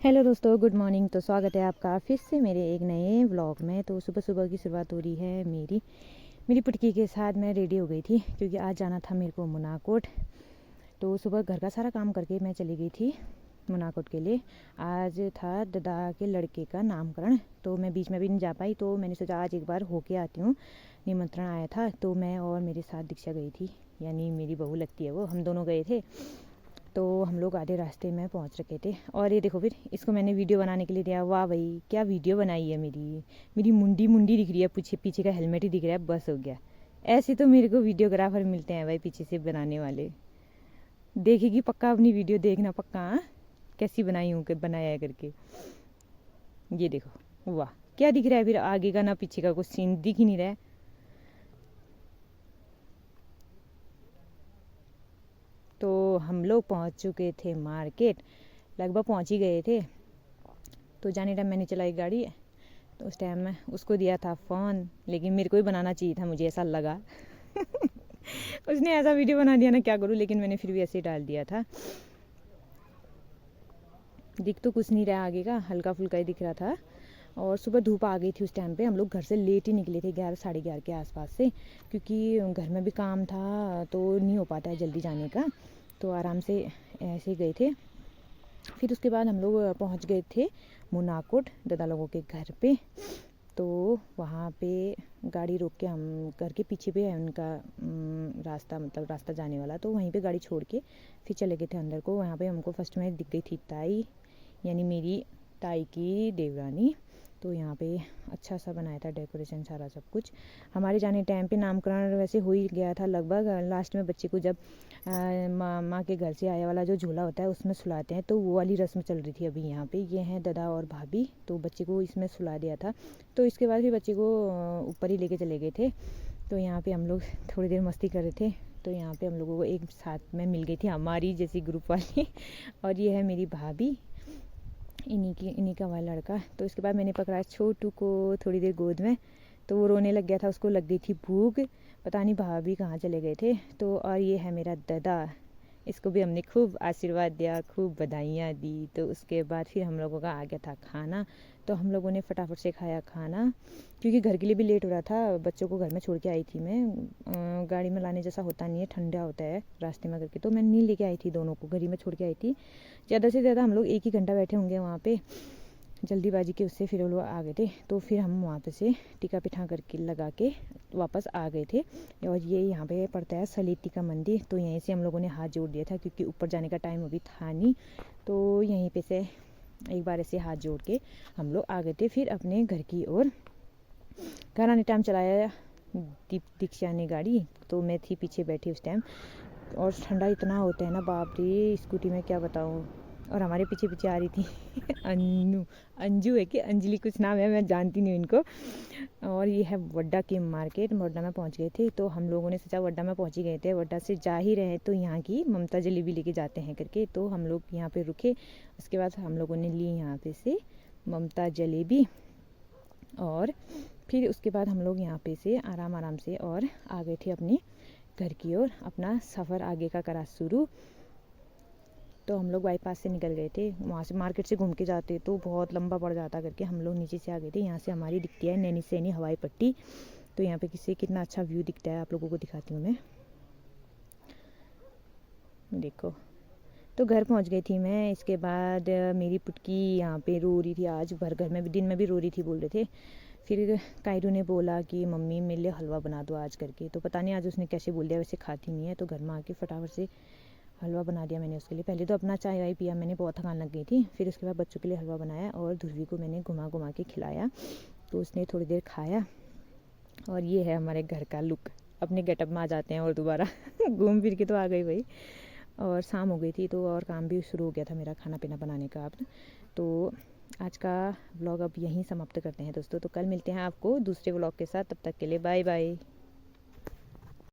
Hello दोस्तों, good morning. तो स्वागत है आपका फिर से मेरे एक नए व्लॉग में। तो सुबह सुबह की शुरुआत हो रही है मेरी मेरी पुटकी के साथ। मैं रेडी हो गई थी क्योंकि आज जाना था मेरे को मुनाकोट। तो सुबह घर का सारा काम करके मैं चली गई थी मुनाकोट के लिए। आज था दादा के लड़के का नामकरण, तो मैं बीच में भी नहीं जा पाई। तो मैंने सोचा आज एक बार होके आती हूँ, निमंत्रण आया था। तो मैं और मेरे साथ दीक्षा गई थी, यानी मेरी बहू लगती है वो, हम दोनों गए थे। तो हम लोग आधे रास्ते में पहुंच रखे थे। और ये देखो, फिर इसको मैंने वीडियो बनाने के लिए दिया। वाह भाई, क्या वीडियो बनाई है। मेरी मुंडी मुंडी दिख रही है, पीछे पीछे का हेलमेट ही दिख रहा है, बस हो गया। ऐसे तो मेरे को वीडियोग्राफर मिलते हैं भाई, पीछे से बनाने वाले। देखेगी पक्का अपनी वीडियो, देखना पक्का। हाँ, कैसी बनाई हूँ, बनाया है करके। ये देखो, वाह क्या दिख रहा है। फिर आगे का ना पीछे का कुछ सीन दिख ही नहीं रहा है। तो हम लोग पहुँच चुके थे मार्केट, लगभग पहुँच ही गए थे। तो जाने टाइम मैंने चलाई गाड़ी, तो उस टाइम में उसको दिया था फ़ोन, लेकिन मेरे को ही बनाना चाहिए था, मुझे ऐसा लगा। उसने ऐसा वीडियो बना दिया ना, क्या करूँ, लेकिन मैंने फिर भी ऐसे ही डाल दिया था। दिख तो कुछ नहीं रहा आगे का, हल्का फुल्का ही दिख रहा था। और सुबह धूप आ गई थी उस टाइम पे। हम लोग घर से लेट ही निकले थे, 11 साढ़े 11 के आसपास से, क्योंकि घर में भी काम था तो नहीं हो पाता है जल्दी जाने का। तो आराम से ऐसे ही गए थे। फिर उसके बाद हम लोग पहुंच गए थे मुनाकोट दादा लोगों के घर पे। तो वहाँ पे गाड़ी रोक के, हम घर के पीछे पे है उनका रास्ता, मतलब रास्ता जाने वाला। तो वहीं पे गाड़ी छोड़ के फिर चले गए थे अंदर को। वहाँ पे हमको फर्स्ट में दिख गई थी ताई, यानी मेरी ताई की देवरानी। तो यहाँ पे अच्छा सा बनाया था डेकोरेशन, सारा सब कुछ। हमारे जाने टाइम पे नामकरण वैसे हो ही गया था लगभग। लास्ट में बच्चे को जब माँ के घर से आया वाला जो झूला होता है उसमें सुलाते हैं, तो वो वाली रस्म चल रही थी अभी यहाँ पे। ये हैं दादा और भाभी, तो बच्चे को इसमें सुला दिया था। तो इसके बाद फिर बच्चे को ऊपर ही लेके चले गए थे। तो यहाँ पे हम लोग थोड़ी देर मस्ती कर रहे थे। तो यहाँ पे हम लोगों को एक साथ में मिल गई थी हमारी जैसी ग्रुप वाली। और ये है मेरी भाभी, इन्हीं का वाला लड़का। तो इसके बाद मैंने पकड़ा छोटू को थोड़ी देर गोद में, तो वो रोने लग गया था, उसको लग गई थी भूख, पता नहीं भाभी कहाँ चले गए थे। तो और ये है मेरा दादा, इसको भी हमने खूब आशीर्वाद दिया, खूब बधाइयाँ दी। तो उसके बाद फिर हम लोगों का आ गया था खाना। तो हम लोगों ने फटाफट से खाया खाना, क्योंकि घर के लिए भी लेट हो रहा था। बच्चों को घर में छोड़ के आई थी मैं, गाड़ी में लाने जैसा होता नहीं है, ठंडा होता है रास्ते में करके। तो मैं नहीं लेके आई थी, दोनों को घर ही में छोड़ के आई थी। ज़्यादा से ज़्यादा हम लोग 1 ही घंटा बैठे होंगे वहाँ पे, जल्दीबाजी के उससे फिर वो लोग आ गए थे। तो फिर हम वहाँ पे से टिका पिठा करके लगा के वापस आ गए थे। और ये यहाँ पे पड़ता है सलेती का मंदिर। तो यहीं से हम लोगों ने हाथ जोड़ दिया था, क्योंकि ऊपर जाने का टाइम अभी था नहीं। तो यहीं पे से एक बार ऐसे हाथ जोड़ के हम लोग आ गए थे फिर अपने घर की ओर। घर आने टाइम चलाया दीक्षा ने गाड़ी, तो मैं थी पीछे बैठी उस टाइम। और ठंडा इतना होता है ना, बाप रे, स्कूटी में क्या बताऊँ। और हमारे पीछे पीछे आ रही थी अंजू है कि अंजलि कुछ नाम है, मैं जानती नहीं इनको। और ये है वड्डा की मार्केट। वड्डा में पहुंच गए थे। तो हम लोगों ने सोचा वड्डा में पहुंच ही गए थे, वड्डा से जा ही रहे तो यहाँ की ममता जलेबी लेके जाते हैं करके। तो हम लोग यहाँ पे रुके। उसके बाद हम लोगों ने ली यहाँ पे से ममता जलेबी। और फिर उसके बाद हम लोग यहाँ पे से आराम आराम से और आ गए थे अपने घर की ओर। अपना सफ़र आगे का करा शुरू। तो हम लोग बाईपास से निकल गए थे, वहाँ से मार्केट से घूम के जाते तो बहुत लंबा पड़ जाता करके हम लोग नीचे से आ गए थे। यहाँ से हमारी दिखती है नैनी सैनी हवाई पट्टी। तो यहाँ पे किसी कितना अच्छा व्यू दिखता है, आप लोगों को दिखाती हूँ मैं। देखो, तो घर पहुँच गई थी मैं। इसके बाद मेरी पुटकी यहाँ पे रो रही थी, आज भर घर में भी, दिन में भी रो रही थी, बोल रहे थे। फिर कायरू ने बोला कि मम्मी मेरे लिए हलवा बना दो आज करके। तो पता नहीं आज उसने कैसे बोल दिया, वैसे खाती नहीं है। तो घर में आके फटाफट से हलवा बना दिया मैंने उसके लिए। पहले तो अपना चाय वाय पिया मैंने, बहुत थकान लग गई थी। फिर उसके बाद बच्चों के लिए हलवा बनाया और ध्रुवी को मैंने घुमा घुमा के खिलाया। तो उसने थोड़ी देर खाया। और ये है हमारे घर का लुक। अपने गेटअप में आ जाते हैं और दोबारा घूम फिर के तो आ गई भाई। और शाम हो गई थी, तो और काम भी शुरू हो गया था मेरा खाना पीना बनाने का अब। तो आज का व्लॉग अब यहीं समाप्त करते हैं दोस्तों। तो कल मिलते हैं आपको दूसरे व्लॉग के साथ, तब तक के लिए बाय बाय।